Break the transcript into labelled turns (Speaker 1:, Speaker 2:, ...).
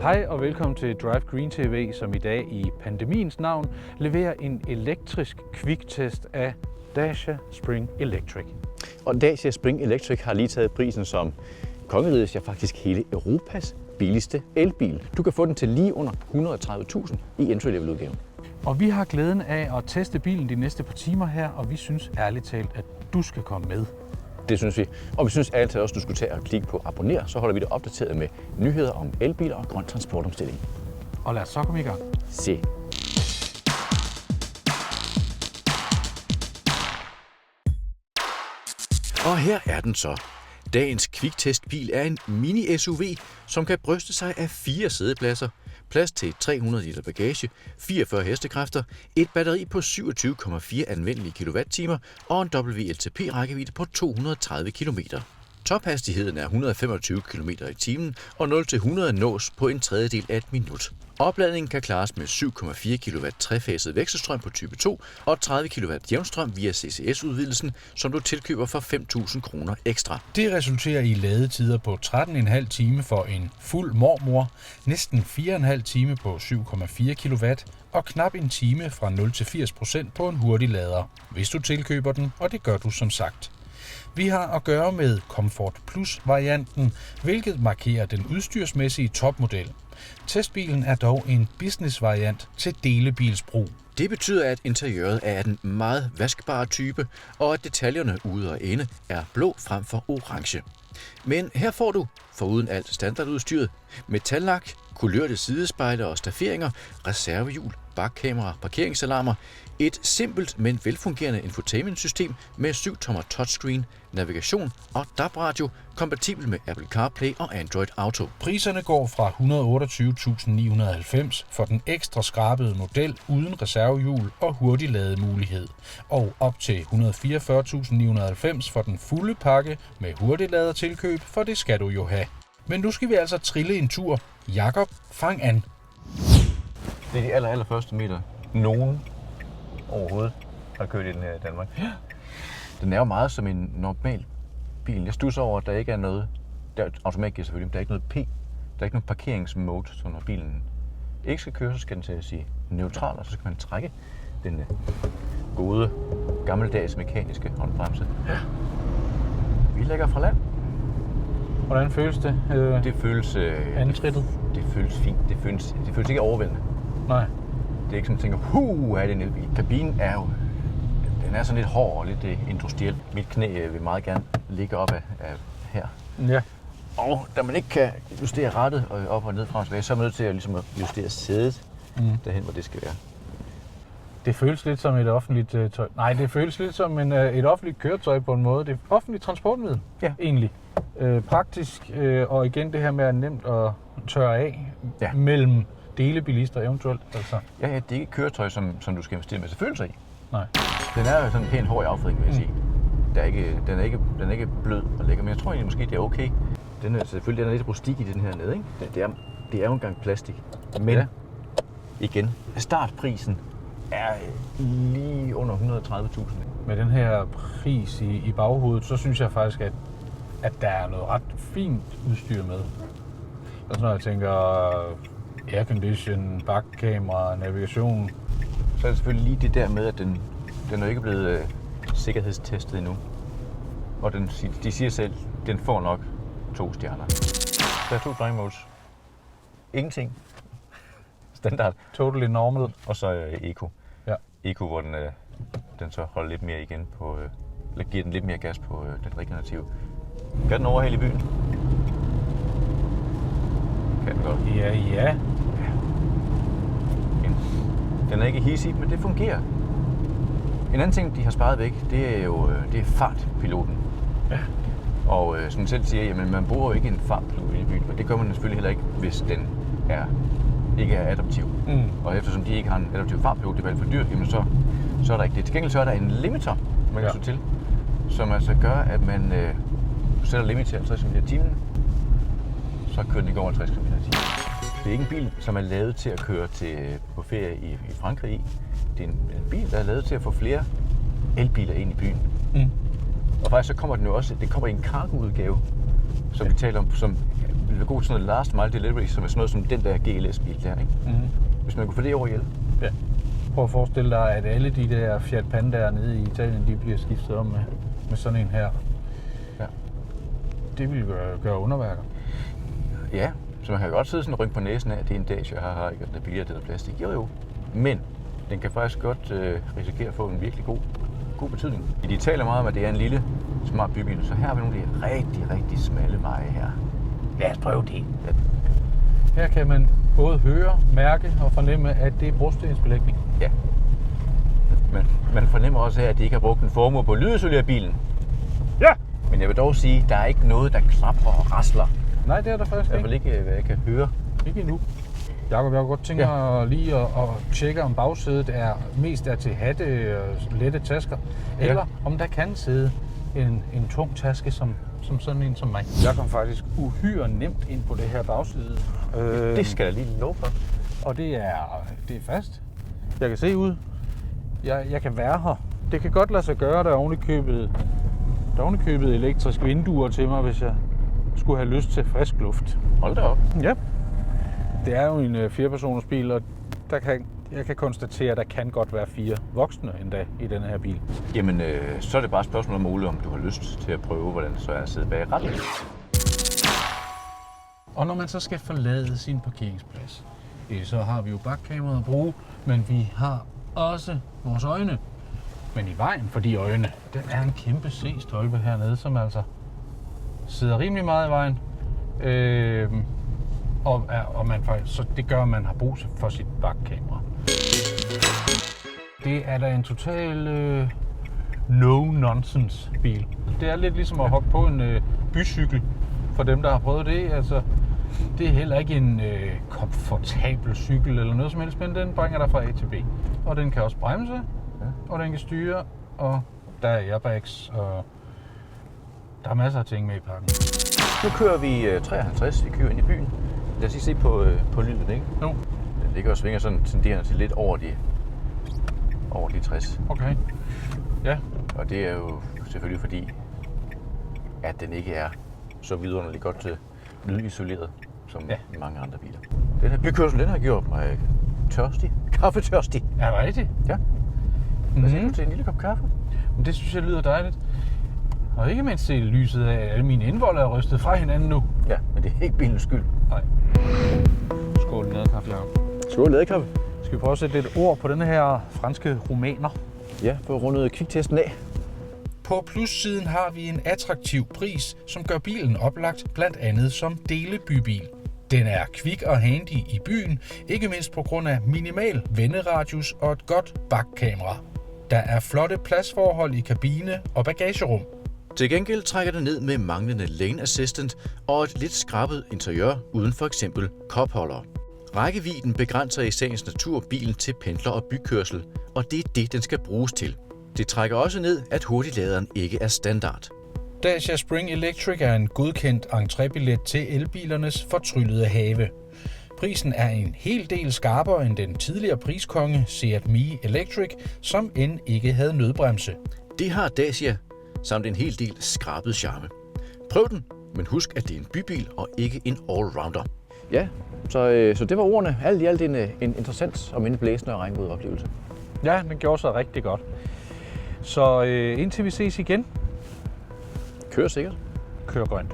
Speaker 1: Hej og velkommen til Drive Green TV, som i dag i pandemiens navn leverer en elektrisk kviktest af Dacia Spring Electric.
Speaker 2: Og Dacia Spring Electric har lige taget prisen som kongerigets, ja faktisk hele Europas billigste elbil. Du kan få den til lige under 130.000 i entry-level udgaven.
Speaker 1: Og vi har glæden af at teste bilen de næste par timer her, og vi synes ærligt talt, at du skal komme med.
Speaker 2: Det synes vi. Og vi synes ærligt talt også, at du skulle tage og klikke på abonner, så holder vi dig opdateret med nyheder om elbiler og grøn transportomstilling.
Speaker 1: Og lad os så komme i gang.
Speaker 2: Se. Og her er den så. Dagens kviktestbil er en mini-SUV, som kan bryste sig af 4 sædepladser, plads til 300 liter bagage, 44 hestekræfter, et batteri på 27,4 anvendelige kWh og en WLTP-rækkevidde på 230 km. Tophastigheden er 125 km i timen, og 0-100 nås på en tredjedel af et minut. Opladningen kan klares med 7,4 kW trefaset vekselstrøm på type 2 og 30 kW jævnstrøm via CCS-udvidelsen, som du tilkøber for 5.000 kroner ekstra.
Speaker 1: Det resulterer i ladetider på 13,5 time for en fuld mormor, næsten 4,5 time på 7,4 kW og knap en time fra 0 til 80% på en hurtig lader, hvis du tilkøber den, og det gør du som sagt. Vi har at gøre med Comfort Plus-varianten, hvilket markerer den udstyrsmæssige topmodel. Testbilen er dog en business-variant til delebilsbrug.
Speaker 2: Det betyder, at interiøret er den meget vaskbare type, og at detaljerne ude og inde er blå frem for orange. Men her får du, foruden alt standardudstyret, metallak, kulørte sidespejle og stafferinger, reservehjul, bakkamera, parkeringsalarmer, et simpelt, men velfungerende infotainmentsystem med 7-tommer touchscreen, navigation og DAB-radio, kompatibel med Apple CarPlay og Android Auto.
Speaker 1: Priserne går fra 128.990 for den ekstra skrabede model uden reservehjul og hurtig lademulighed, og op til 144.990 for den fulde pakke med hurtig ladertilkøb, for det skal du jo have. Men nu skal vi altså trille en tur. Jakob, fang an.
Speaker 2: Det er de allerførste meter, nogen overhovedet har kørt i den her i Danmark. Ja. Den er jo meget som en normal bil. Jeg studser over, at der ikke er noget, der er automatgear selvfølgelig, men der er ikke noget P. Der er ikke noget parkeringsmode, så når bilen ikke skal køre, så skal den til at sige neutral, og så skal man trække den gode, gammeldags mekaniske håndbremse. Ja. Vi lægger fra land.
Speaker 1: Hvordan føles det?
Speaker 2: Det føles...
Speaker 1: antrittet?
Speaker 2: Det føles fint. Det føles ikke overvældende.
Speaker 1: Nej.
Speaker 2: Det er ikke sådan, at man tænker, er det en elbil. Kabinen er jo... Den er sådan lidt hård og lidt industriel. Mit knæ vil meget gerne ligge op af her.
Speaker 1: Ja.
Speaker 2: Og da man ikke kan justere rattet op og ned frem og tilbage, så er man nødt til at justere sædet derhen, hvor det skal være.
Speaker 1: Det føles lidt som et offentligt tøj. Nej, det føles lidt som et offentligt køretøj på en måde. Det er et offentligt transportmiddel, egentlig. Praktisk, og igen det her med at nemt at tørre af mellem delebilister eventuelt. Altså.
Speaker 2: Ja, det er ikke et køretøj, som du skal investere med sig følelser i.
Speaker 1: Nej.
Speaker 2: Den er jo sådan pænt hård i affjedring, vil jeg sige. Den er ikke blød og lækker, men jeg tror egentlig måske, det er okay. Den er lidt rustik i den her nede, ikke? Det er jo engang plastik. Men igen, startprisen er lige under 130.000.
Speaker 1: Med den her pris i baghovedet, så synes jeg faktisk, at der er noget ret fint udstyr med. Altså når jeg tænker aircondition, bakkamera, navigation.
Speaker 2: Så er det selvfølgelig lige det der med, at den er ikke blevet sikkerhedstestet endnu. Og de siger selv, at den får nok 2 stjerner. Der er 2 drive modes. Ingenting. Standard.
Speaker 1: Totally normal.
Speaker 2: Og så Eco.
Speaker 1: Ja.
Speaker 2: Eco, hvor den så holder lidt mere igen på, eller giver den lidt mere gas på den regenerative. Kan den overhale i byen? Kan den godt.
Speaker 1: Ja.
Speaker 2: Den er ikke hissig, men det fungerer. En anden ting, de har sparet væk, det er fartpiloten. Ja. Og som selv siger, jamen man bruger jo ikke en fartpilot i byen, og det gør man selvfølgelig heller ikke, hvis den ikke er adaptiv. Og eftersom de ikke har en adaptiv fartpilot, det er for dyrt, jamen så er der ikke det. Til gengæld så er der en limiter, man kan slå til, som altså gør, at man sætter limit til 50 km i timen, så kører den ikke over 50 km i timen. Det er ikke en bil, som er lavet til at køre på ferie i Frankrig i. Det er en bil, der er lavet til at få flere elbiler ind i byen. Og faktisk så kommer den jo også, det kommer i en cargo-udgave, som vi taler om, som ville være god til sådan noget last mile delivery, som er sådan noget som den der GLS-bil der, ikke?
Speaker 3: Mm-hmm.
Speaker 2: Hvis man kunne få det over ihjel.
Speaker 3: Ja. Prøv at forestille dig, at alle de der Fiat Pandaer nede i Italien, de bliver skiftet om med sådan en her.
Speaker 2: Ja.
Speaker 3: Det ville gøre underværker.
Speaker 2: Ja, så man kan godt sidde sådan og rynke på næsen af, at det er en Dacia, har ikke, og den biler, det er plastik. Jo. Men den kan faktisk godt risikere at få en virkelig god betydning. De taler meget om, at det er en lille, smart bybil, så her har vi nogle af de rigtig, rigtig smalle veje her. Lad os prøve det. Ja.
Speaker 3: Her kan man både høre, mærke og fornemme, at det er brostensbelægning.
Speaker 2: Ja. Men man fornemmer også her, at de ikke har brugt en formue på lydisolerbilen.
Speaker 3: Ja!
Speaker 2: Men jeg vil dog sige, at der er ikke noget, der klapper og rasler.
Speaker 3: Nej, det er der faktisk
Speaker 2: I hvert fald ikke, hvad jeg kan høre.
Speaker 3: Ikke endnu. Jakob, jeg kunne godt tænke mig lige at tjekke, om bagsædet mest er til hatte og lette tasker, eller om der kan sidde en tung taske som sådan en som mig. Jeg kom faktisk uhyre nemt ind på det her bagsæde.
Speaker 2: Det skal jeg lige love for.
Speaker 3: Og det er fast. Jeg kan se ud. Jeg kan være her. Det kan godt lade sig gøre, der er ovenikøbet elektriske vinduer til mig, hvis jeg skulle have lyst til frisk luft.
Speaker 2: Hold da op.
Speaker 3: Ja. Det er jo en 4-personers bil, og jeg kan konstatere, at der kan godt være 4 voksne endda i denne her bil.
Speaker 2: Jamen, så er det bare et spørgsmål om Ole, om du har lyst til at prøve, hvordan det så er at sidde bag rattet.
Speaker 3: Og når man så skal forlade sin parkeringsplads, så har vi jo bakkameraet at bruge, men vi har også vores øjne. Men i vejen for de øjne, den er en kæmpe C-stolpe hernede, som altså sidder rimelig meget i vejen. Og man faktisk, så det gør, at man har brug for sit bakkamera. Det er da en total no-nonsense bil. Det er lidt ligesom at hoppe på en bycykel for dem, der har prøvet det. Altså, det er heller ikke en komfortabel cykel eller noget som helst, men den bringer dig fra A til B. Og den kan også bremse, og den kan styre, og der er airbags, og der er masser af ting med i pakken.
Speaker 2: Nu kører vi 53, vi kører ind i byen. Lad os lige se på lyden, ikke?
Speaker 3: Jo.
Speaker 2: Den ligger og svinger sådan tenderende til lidt over de 60.
Speaker 3: Okay. Ja.
Speaker 2: Og det er jo selvfølgelig fordi, at den ikke er så vidunderligt godt lydisoleret som mange andre biler. Den her bykørsel, den har gjort mig tørstig. Kaffetørstig.
Speaker 3: Er det rigtigt?
Speaker 2: Ja. Hvad siger du til en lille kop kaffe?
Speaker 3: Men det synes jeg lyder dejligt. Og ikke mindst se lyset af, at alle mine indvolde er rystet fra hinanden nu.
Speaker 2: Ja, men det er ikke bilens skyld.
Speaker 3: Nej. Skål ladekaffe, Jacob.
Speaker 2: Skål ladekaffe.
Speaker 3: Skal vi prøve at sætte lidt ord på denne her franske rumæner?
Speaker 2: Ja, få rundet kviktesten af.
Speaker 1: På plussiden har vi en attraktiv pris, som gør bilen oplagt blandt andet som delebybil. Den er kvik og handy i byen, ikke mindst på grund af minimal venderadius og et godt bakkamera. Der er flotte pladsforhold i kabine og bagagerum.
Speaker 2: Til gengæld trækker det ned med manglende lane assistant og et lidt skrabet interiør uden for eksempel kopholder. Rækkevidden begrænser i sagens natur bilen til pendler- og bykørsel, og det er det, den skal bruges til. Det trækker også ned, at hurtigladeren ikke er standard.
Speaker 1: Dacia Spring Electric er en godkendt entrébillet til elbilernes fortryllede have. Prisen er en hel del skarpere end den tidligere priskonge Seat Mii Electric, som end ikke havde nødbremse.
Speaker 2: Det har Dacia, samt en hel del skrabet charme. Prøv den, men husk, at det er en bybil og ikke en allrounder. Ja, så det var ordene. Alt i alt en interessant og mindre blæsende og regnvåd oplevelse.
Speaker 3: Ja, den gjorde sig rigtig godt. Så indtil vi ses igen,
Speaker 2: Kør sikkert.
Speaker 3: kør grønt.